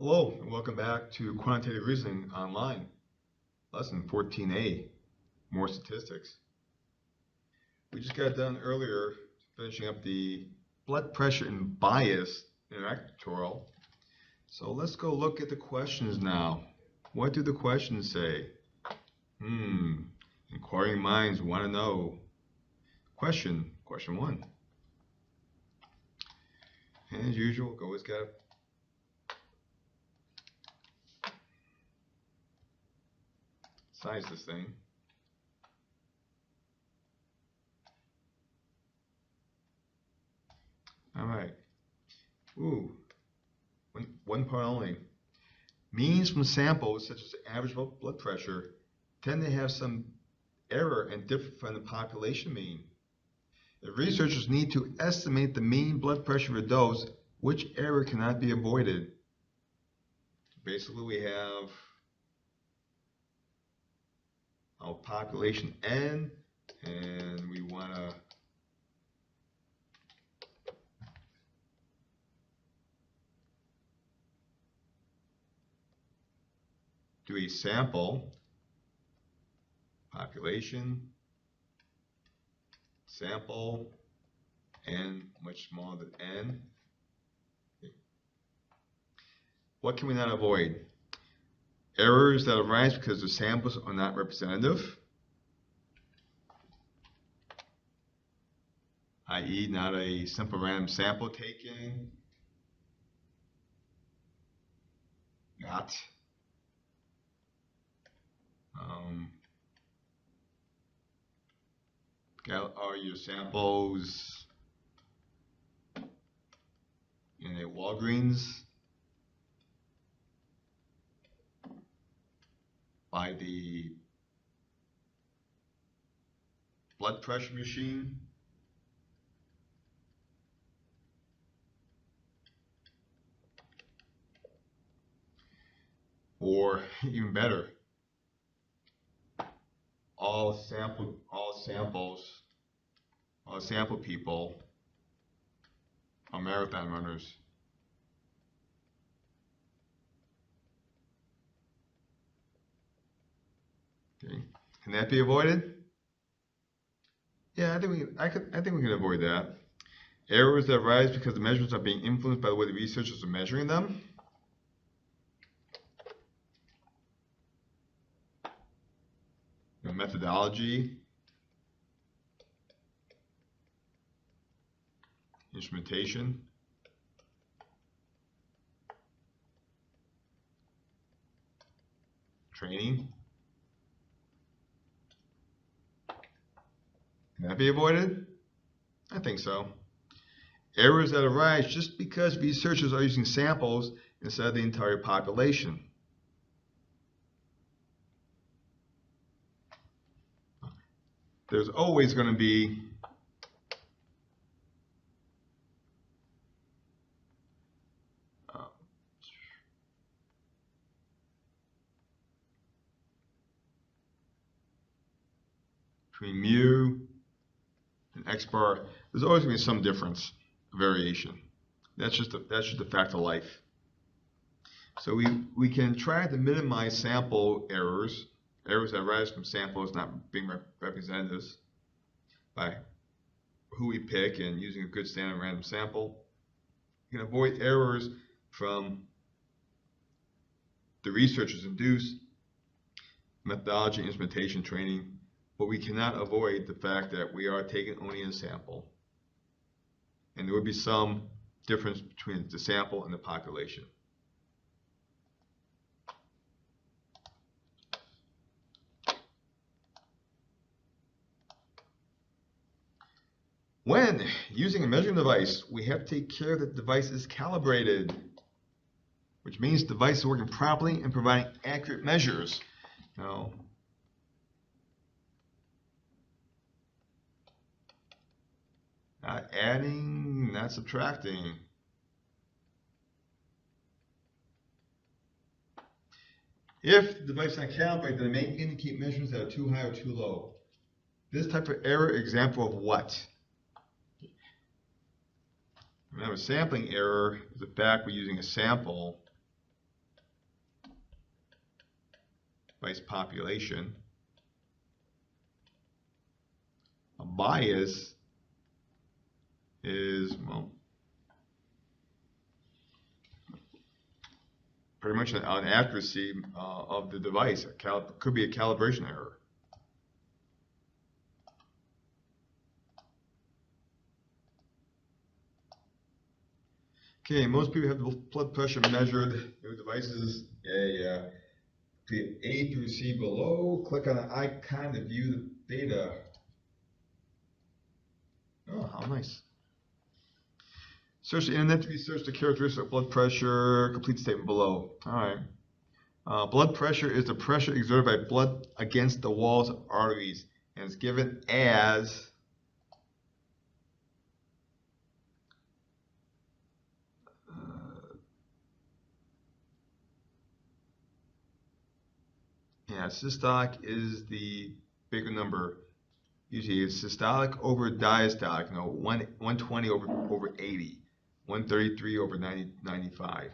Hello, and welcome back to Quantitative Reasoning Online, Lesson 14a, More Statistics. We just got done earlier finishing up the blood pressure and bias interactive tutorial. So let's go look at the questions now. What do the questions say? Inquiring minds want to know. Question 1. And as usual, always got to size this thing. All right. One part only. Means from samples, such as average blood pressure, tend to have some error and differ from the population mean. The researchers need to estimate the mean blood pressure of a dose, which error cannot be avoided. Basically, we have our population N, and we want to do a sample, population, sample, N much smaller than N. Okay. What can we not avoid? Errors that arise because the samples are not representative, i.e. not a simple random sample taken, are your samples in a Walgreens by the blood pressure machine? Or even better, all sample people are marathon runners. Okay, can that be avoided? Yeah, I think we can avoid that. Errors that arise because the measurements are being influenced by the way the researchers are measuring them. Methodology, instrumentation, training. Can that be avoided? I think so. Errors that arise just because researchers are using samples instead of the entire population. There's always going to be between mu and x bar, there's always going to be some difference, variation. That's just a fact of life. So we can try to minimize sample errors that arise from samples not being representatives by who we pick and using a good standard random sample. You can avoid errors from the researchers induced methodology, instrumentation, training, but we cannot avoid the fact that we are taking only a sample. And there would be some difference between the sample and the population. When using a measuring device, we have to take care that the device is calibrated, which means the device is working properly and providing accurate measures. Now, not adding, not subtracting. If the device is not calibrated, then it may indicate measurements that are too high or too low. This type of error, example of what? Remember, sampling error is the fact we're using a sample device population. A bias is, well, pretty much an accuracy of the device. Could be a calibration error. Okay, most people have the blood pressure measured through devices. Yeah. Click A through C below. Click on the icon to view the data. Oh, how nice. Search the internet to research the characteristics of blood pressure. Complete statement below. All right. Blood pressure is the pressure exerted by blood against the walls of arteries, and is given as systolic is the bigger number. Usually it's systolic over diastolic. 120 over 80, 133 over 95.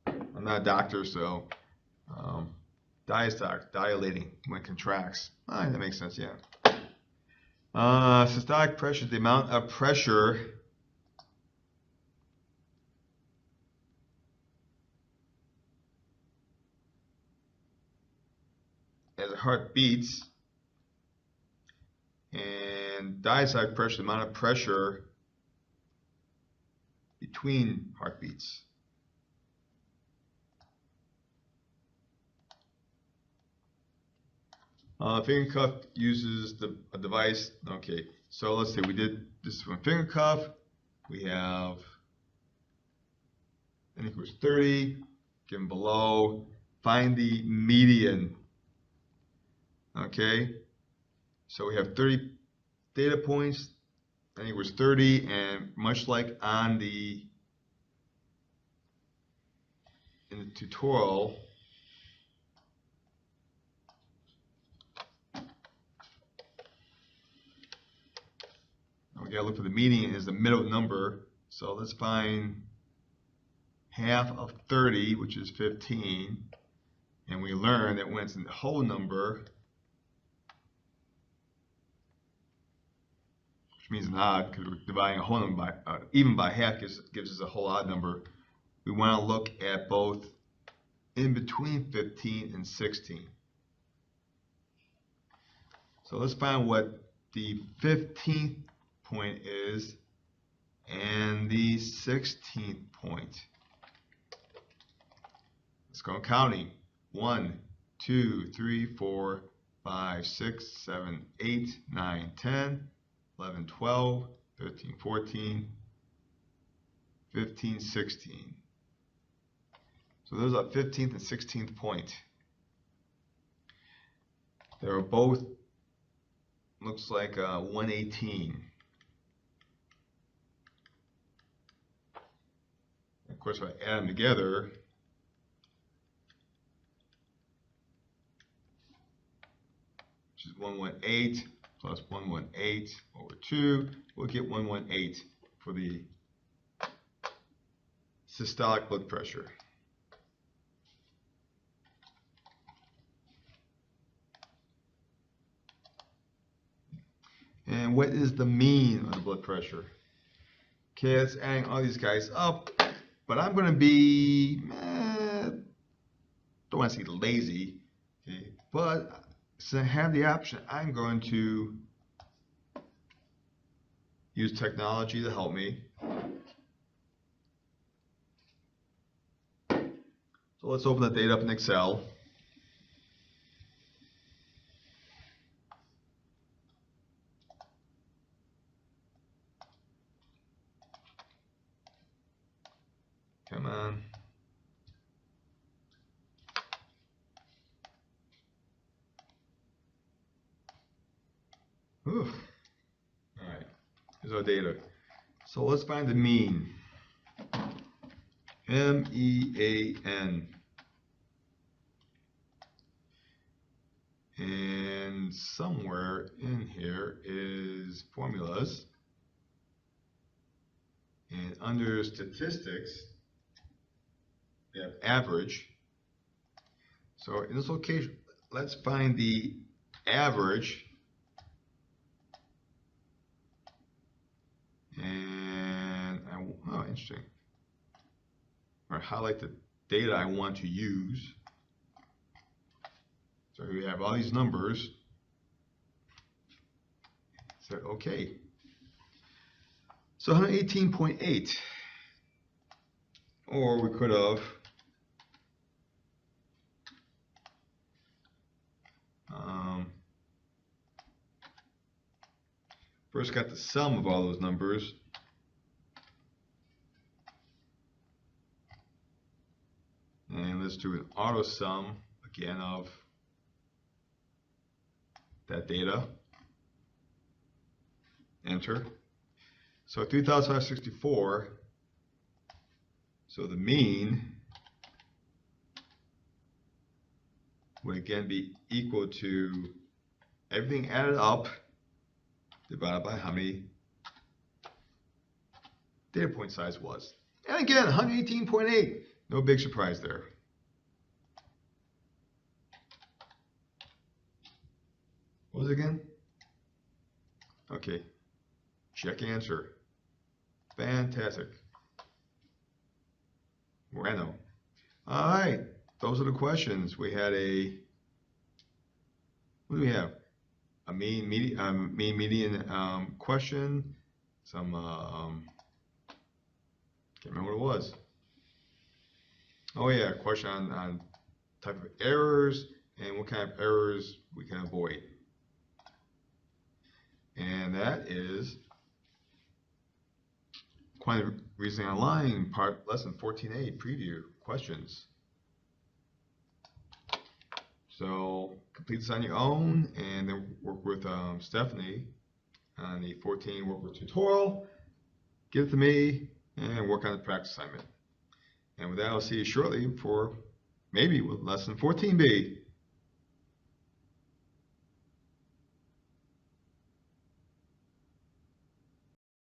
I'm not a doctor, so diastolic, dilating when it contracts. That makes sense, yeah. Systolic pressure is the amount of pressure as the heart beats, and diastolic pressure is the amount of pressure between heartbeats. Finger cuff uses a device. Okay, so let's say we did this one finger cuff. We have n equals 30, given below. Find the median. Okay, so we have 30 data points. n equals 30, and much like in the tutorial, we gotta look for the median is the middle number. So let's find half of 30, which is 15, and we learn that when it's in the whole number, which means an odd, because we're dividing a whole number by even by half gives us a whole odd number. We want to look at both in between 15 and 16. So let's find what the 15th point is and the 16th point. Let's go counting. 1, 2, 3, 4, 5, 6, 7, 8, 9, 10, 11, 12, 13, 14, 15, 16. So those are 15th and 16th point. They are both, looks like 118. Of course, if I add them together, which is 118 plus 118 over 2, we'll get 118 for the systolic blood pressure. And what is the mean of the blood pressure? Okay, let's add all these guys up, but I'm going to be, don't want to say lazy, okay, but since I have the option, I'm going to use technology to help me. So let's open the data up in Excel. Come on. Whew. All right, here's our data. So let's find the mean. MEAN. And somewhere in here is formulas. And under statistics, we have average. So in this location, let's find the average. And oh, interesting. Or highlight the data I want to use. So we have all these numbers. So okay. So 118.8. Or we could have first got the sum of all those numbers. And let's do an auto sum again of that data. Enter. So 3,564. So the mean would again be equal to everything added up divided by how many data point size was. And again, 118.8. No big surprise there. What was it again? Okay. Check answer. Fantastic. Bueno. All right. Those are the questions. We had a, what do we have? A mean median question. Some, can't remember what it was. Oh yeah, question on type of errors and what kind of errors we can avoid. And that is Quantitative Reasoning Online, part lesson 14a, preview questions. So complete this on your own and then work with Stephanie on the 14 workbook tutorial. Give it to me and work on the practice assignment. And with that, I'll see you shortly for maybe with lesson 14b.